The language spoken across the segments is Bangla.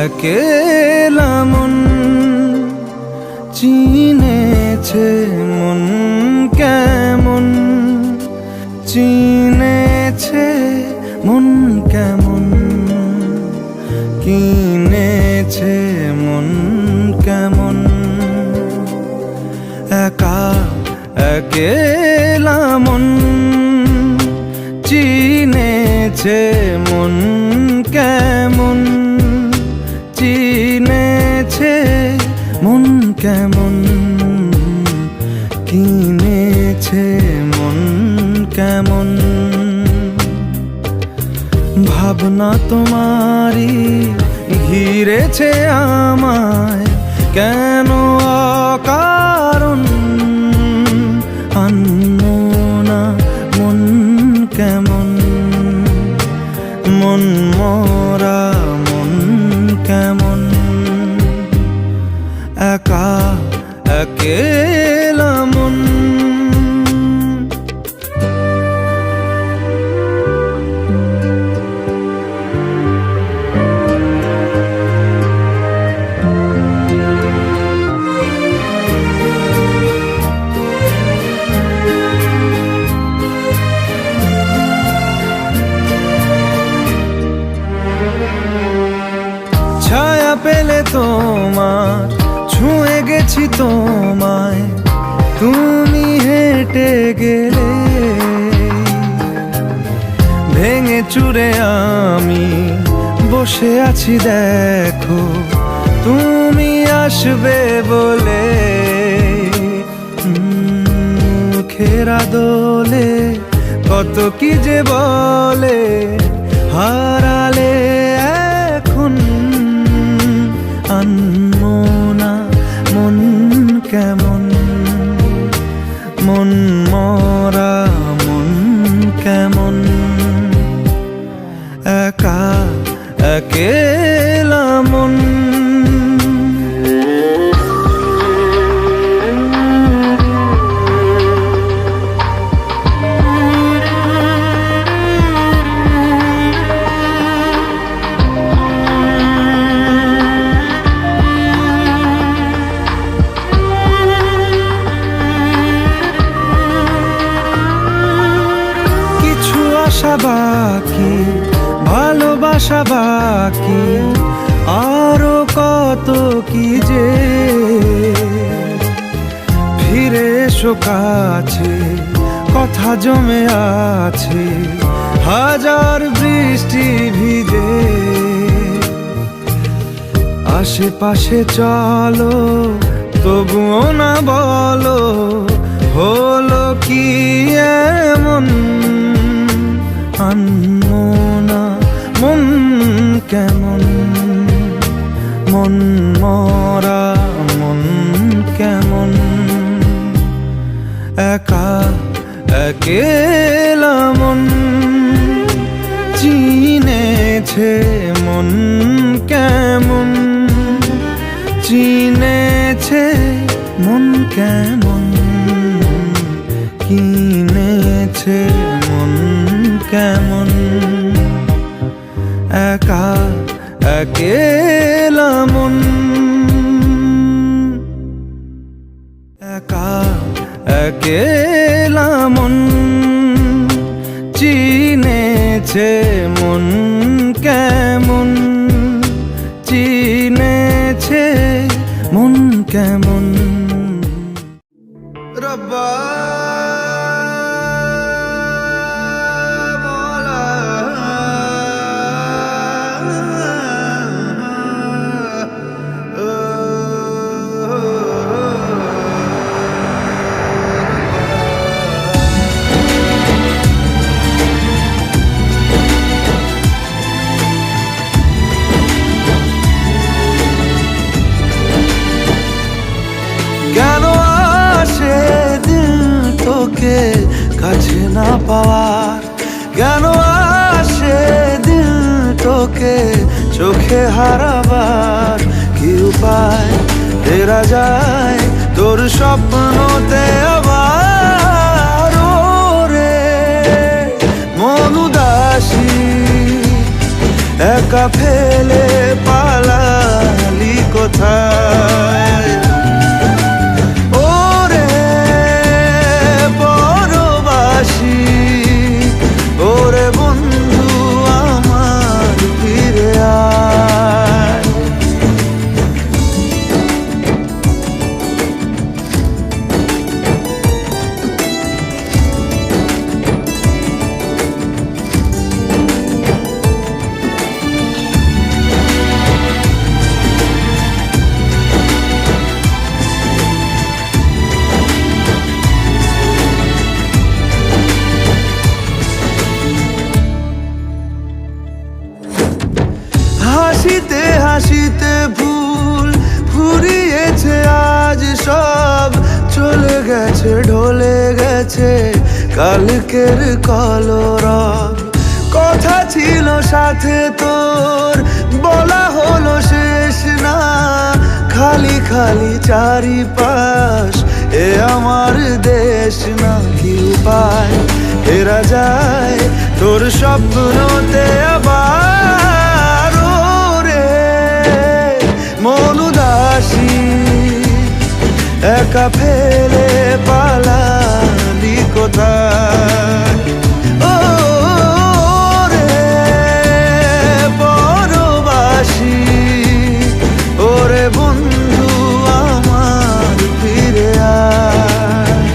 একেলা মন চিনেছে মন কেমন, চিনেছে মন কেমন, কিনেছে মন কেমন। একা একেলা মন চিনেছে মন কেমন, চিনেছে মন কেমন, কিনেছে মন কেমন। ভাবনা তোমারই ঘিরেছে আমায় কেন অকারণ, আনমনা মন কেমন, মন মরা মন কেমন। একা একেলা মন। ছায়া পেলে তোমার ছুঁয়ে গেছি তোমায়, তুমি হেঁটে গেলে ভেঙে চুরে আমি বসে আছি দেখো তুমি আসবে বলে। মুখের দোলে কত কি যে বলে, হারালে এখন আনমনা মন কেমন, মন মরা মন কেমন। একা একেলা মন। আশা বাকি, ভালোবাসা বাকি, আরো কত কি যে। ফিরে এসো কাছে, কথা জমে আছে হাজার বৃষ্টি ভিজে। আশেপাশে চলো তবুও না বলো হলো কি এমন, আনমনা মন কেমন, মন মরা মন কেমন। একা একেলা মন চিনেছে মন কেমন, চিনেছে মন কেমন, কিনেছে মন কেমন। একা একেলা মন। একা একেলা মন চিনেছে মন কেমন, চিনেছে মন কেমন। রব্বা কেন আসে দিল তোকে কাছে না পাওয়ার, কেন আসে দিল তোকে চোখে হারাবার। কি উপায় ফেরা যায় তোর স্বপ্নতে আবার। রে মন উদাসী একা ফেলে পালা সব চলে গেছে, ঢলে গেছে কালকের কলরব। কথা ছিল সাথে তোর, বলা হলো শেষ না, খালি খালি চারিপাশ, এ আমার দেশ না। কি উপায় ফেরা যায় তোর স্বপ্নতে আবার? রে মন উদাসী একা ফেলে পালালি কোথায়? ও রে পরবাসী, ওরে বন্ধু আমার ফিরে আয়।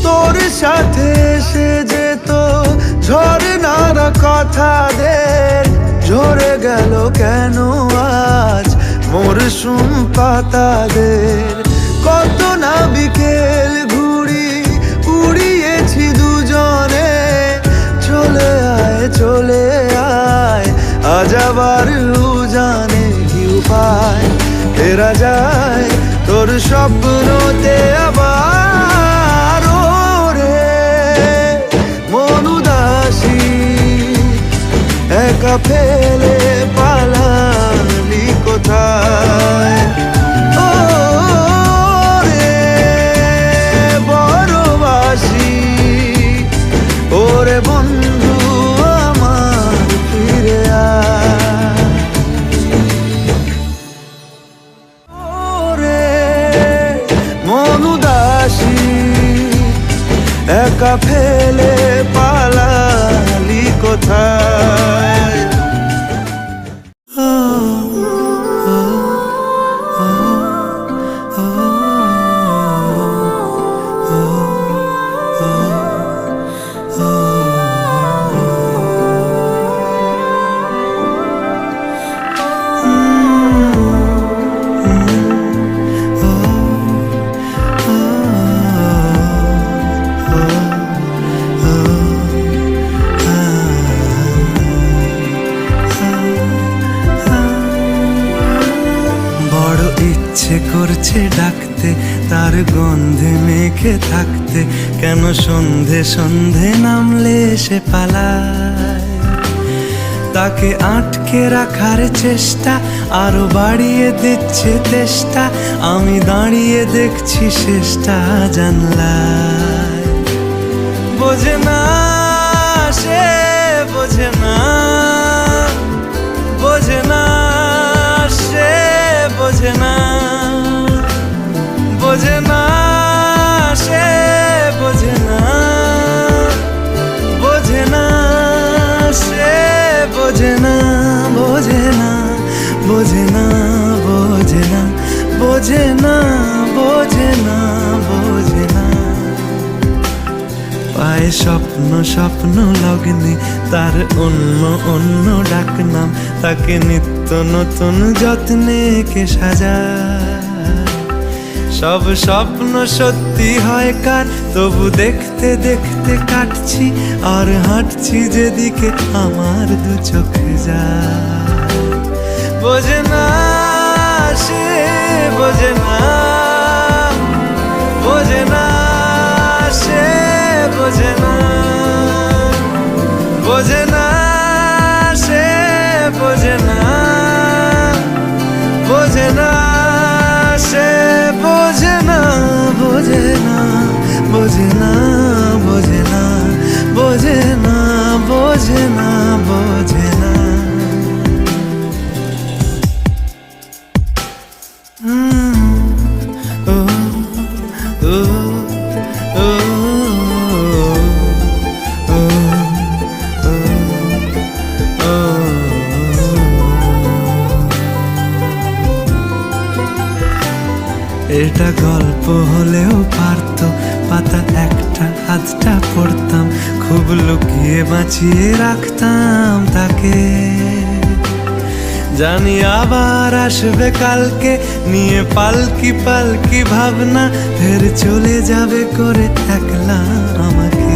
তোর সাথে এসে যেত ঝরনার কথাদের, ঝরে গেল কেন আজ মরশুম পাতাদের? কত না বিকেল ঘুড়ি উড়িয়েছি দুজনে, চলে আয় চলে আয় আজ আবার উজানে। কি উপায় ফেরা যায় তোর স্বপ্নতে আবার? মন উদাসী একা ফেলে পালালি কোথায়? ও রে বড়বাসী, ওরে বন্ধু আমার ফিরে আয়। ওরে মন উদাসী একা ফেলে পালালি কোথায়? ইচ্ছে করছে ডাকতে, তার গন্ধে মেখে থাকতে, কেন সন্ধে সন্ধে নামলে সে পালায়? তাকে আটকে রাখার চেষ্টা আরো বাড়িয়ে দিচ্ছে তেষ্টা, আমি দাঁড়িয়ে দেখছি শেষটা জানলায়। বোঝে না সে, বোঝে না, বোঝে না সে, বোঝে না, বোঝে না সে, বোঝে না, বোঝে না সে, বোঝে না, বোঝে না, বোঝে না, বোঝে না, বোঝে না, বোঝে না, বোঝে না। পায়ে স্বপ্ন স্বপ্ন লগ্নে তার অন্য অন্য ডাকনাম, তাকে নিত্য নতুন যত্নে কে সাজায়। সব স্বপ্ন সত্যি হয় কার, তবু দেখতে দেখতে কাটছি আর হাঁটছি যেদিকে আমার দু চোখ যায়। বোঝে না সে, বোঝে না, বোঝে না সে, বোঝে না, বোঝে না সে, বোঝে না, বোঝে না সে, বোঝে না, বোঝে না, বোঝে না, বোঝে না, বোঝে না, বোঝে না, বোঝে না। Oh একটা গল্প হলেও পারতো, পাতা একটা আধটা পড়তাম, খুব লুকিয়ে বাঁচিয়ে রাখতাম তাকে। জানি আবার আসবে কালকে, নিয়ে পালকি পালকি ভাবনা, ফের চলে যাবে করে একলা আমাকে।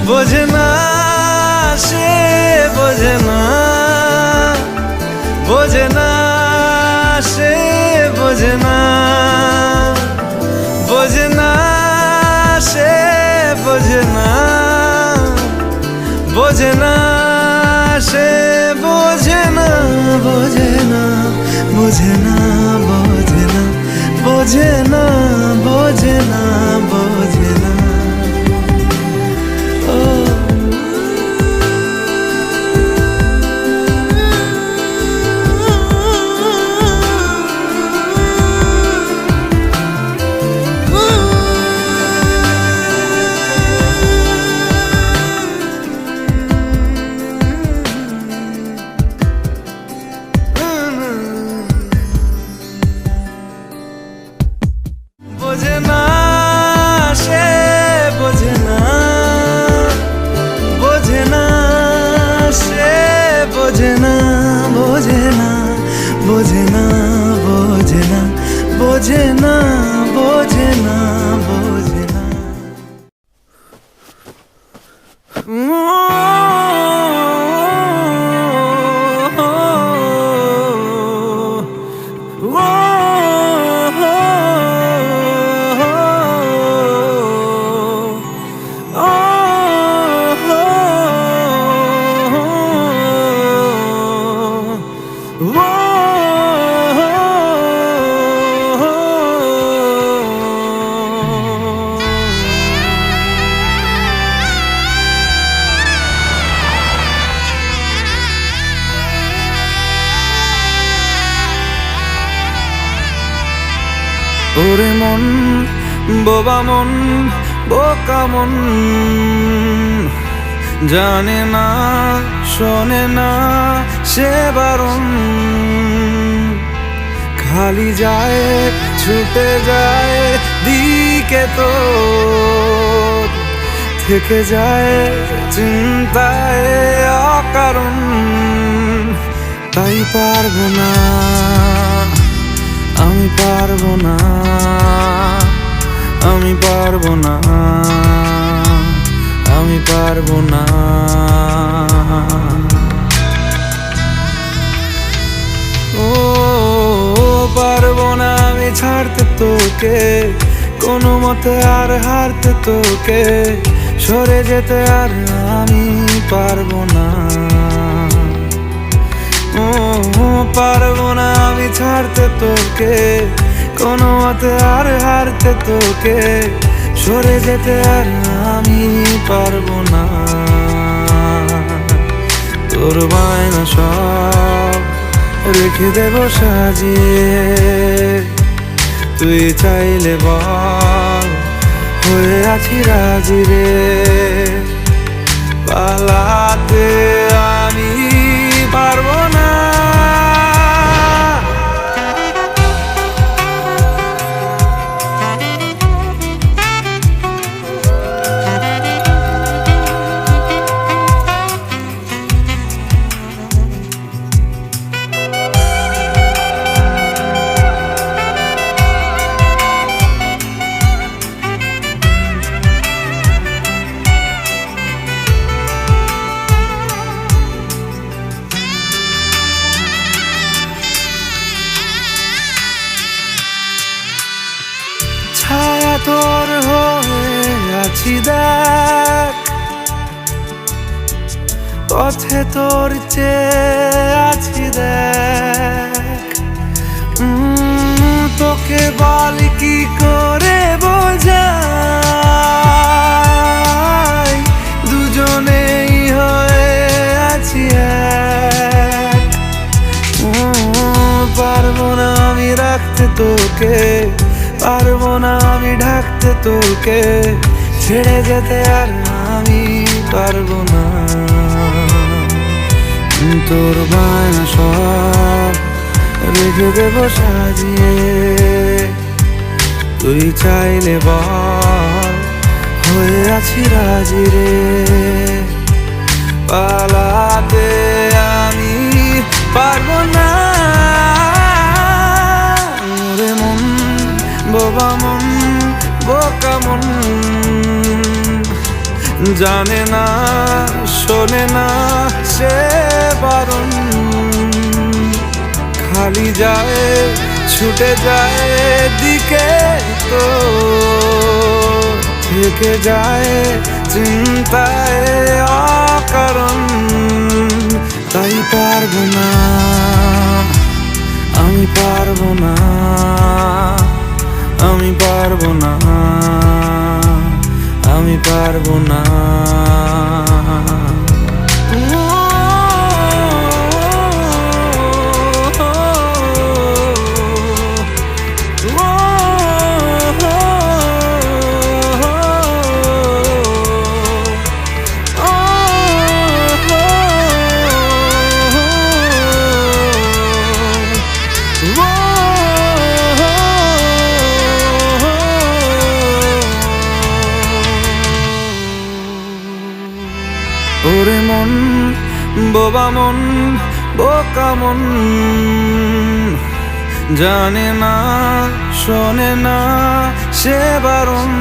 বোঝে না সে, বোঝে না, বোঝে না সে, বোঝে না, বোঝে না সে, বোঝে না, বোঝে না সে, বোঝে না, বোঝে না, বোঝে না, বোঝে না, বোঝে না, বোঝে না, বোঝে না। বোঝে না সে, বোঝে না, বোঝে না সে, বোঝে না, বোঝে না, বোঝে না, বোঝে না, বোঝে না, বোঝে না, বোঝে না। ওরে মন, বোবা মন, বোকা মন, জানে না শোনে না সে বারণ, খালি যায় ছুটে যায় দিকে তো, থেকে যায় চিন্তায় অকারণ। তাই পারবো না, আমি পারবো না, আমি পারবো না, আমি পারবো না। ও পারবো না আমি ছাড়তে তোকে, কোনো মতে আর হারতে তোকে, সরে যেতে আর আমি পারবো না। ও পারবো না আমি ছাড়তে তোকে, কোনো মতে আর হারতে তোকে, সরে যেতে আর আমি পারবো না। তোর বায়না সব রেখে দেব সাজিয়ে, তুই চাইলে বল হয়ে আছি রাজি রে, পালাতে আমি পারবো না। ছায়া তোর হয়ে আছি দেখ, পথে তোর চেয়ে আছি দেখ, তোকে বল কি করে বোঝাই, দুজনেই হয়ে আছি এক। পারবো না আমি রাখতে তোকে, পারবো না আমি ঢাকতে তোকে, ছেড়ে যেতে আর আমি পারবো না। তোর বায়না সব রেখে দেব সাজিয়ে, তুই চাইলে বল, হয়ে আছি রাজি রে। পালাতে আমি পারবো না, ওরে মন, বোবা মন, বোকা মন, জানে না শোনে না সে বারণ, খালি যায় ছুটে যায় দিকে, তো থেকে যায় চিন্তায় অকারণ। তাই পারবো না, আমি পারবো না, আমি পারবো না, আমি পারবো না। ওরে মন, বোবা মন, বোকা মন, জানে না শোনে না সে বারণ,